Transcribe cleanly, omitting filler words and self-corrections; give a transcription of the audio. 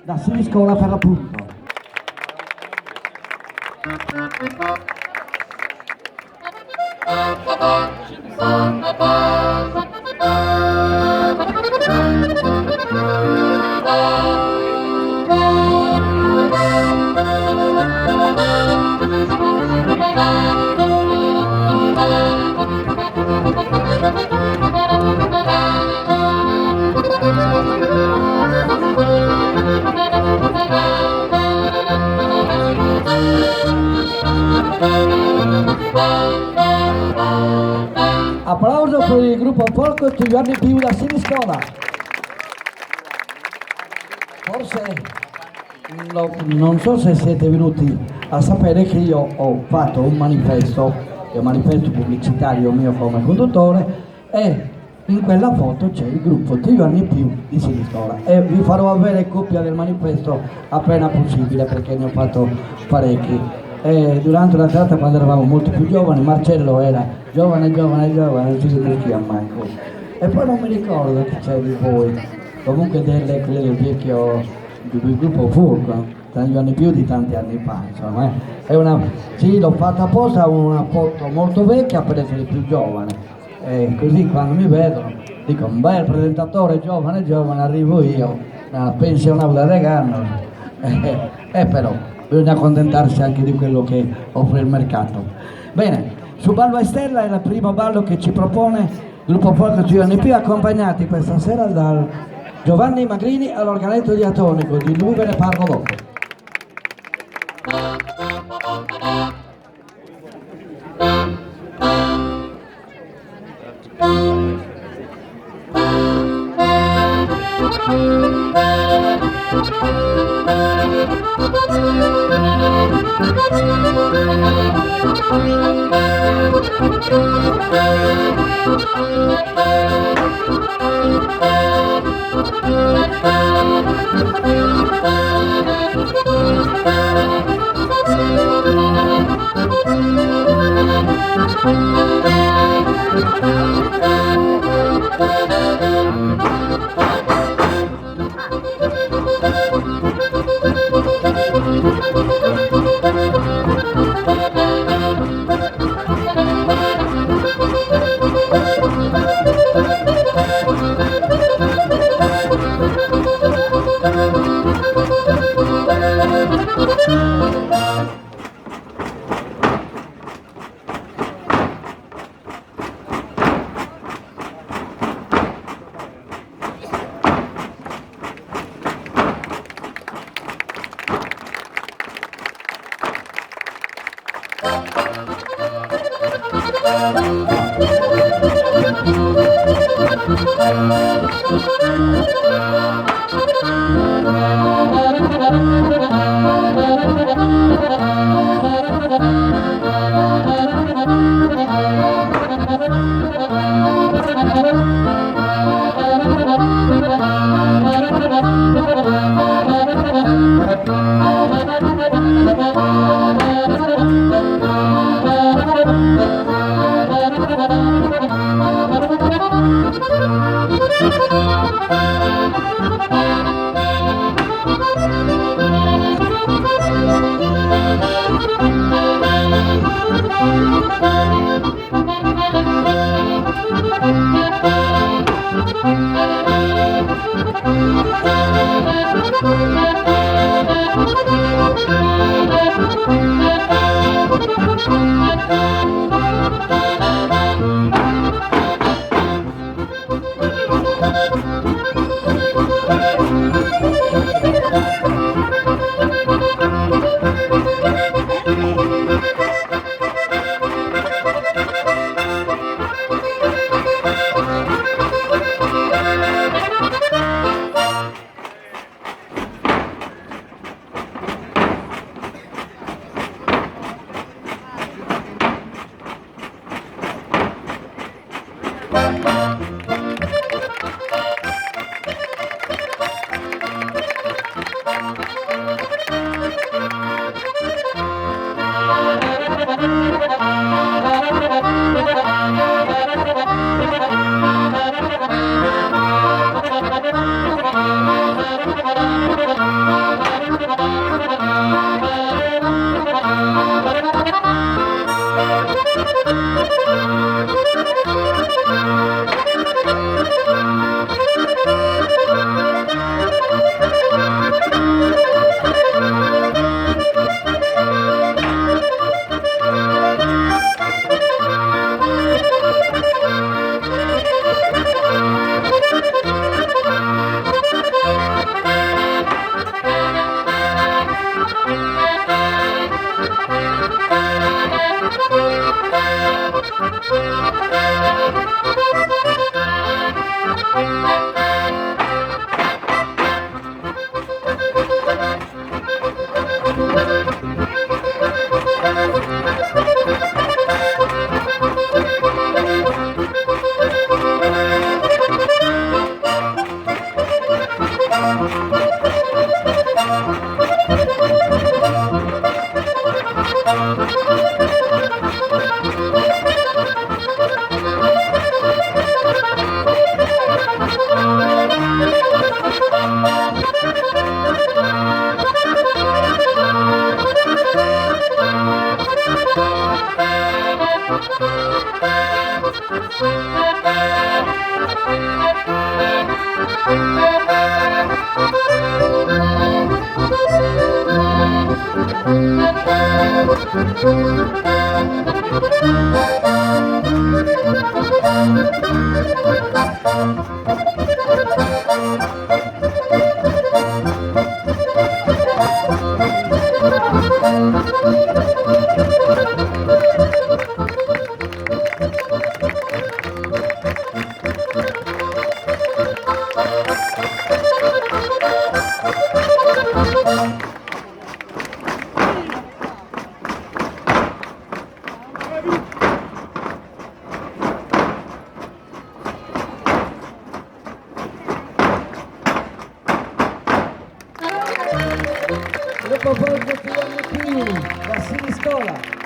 da Siniscola per l'appunto. Applauso per il gruppo Folco e Giovanni Più da Siniscola. Forse non so se siete venuti a sapere che io ho fatto un manifesto pubblicitario mio come conduttore, e in quella foto c'è il gruppo Giovanni Più di Siniscola, e vi farò avere copia del manifesto appena possibile perché ne ho fatto parecchi. E durante la serata, quando eravamo molto più giovani, Marcello era giovane, non si sentiva manco. E poi non mi ricordo che c'è di voi, comunque quello del vecchio del gruppo Folco, tanti anni più di tanti anni fa, insomma. Sì, l'ho fatta apposta, una foto molto vecchia per essere più giovane. E così quando mi vedono dico: un bel presentatore giovane, arrivo io, pensionavo da Regano, però bisogna accontentarsi anche di quello che offre il mercato. Bene, su Ballo e Stella è il primo ballo che ci propone il gruppo Folco Giovanni Più, accompagnati questa sera da Giovanni Magrini all'organetto diatonico. Di lui ve ne parlo dopo. Dopo poco più, Vassili Scola.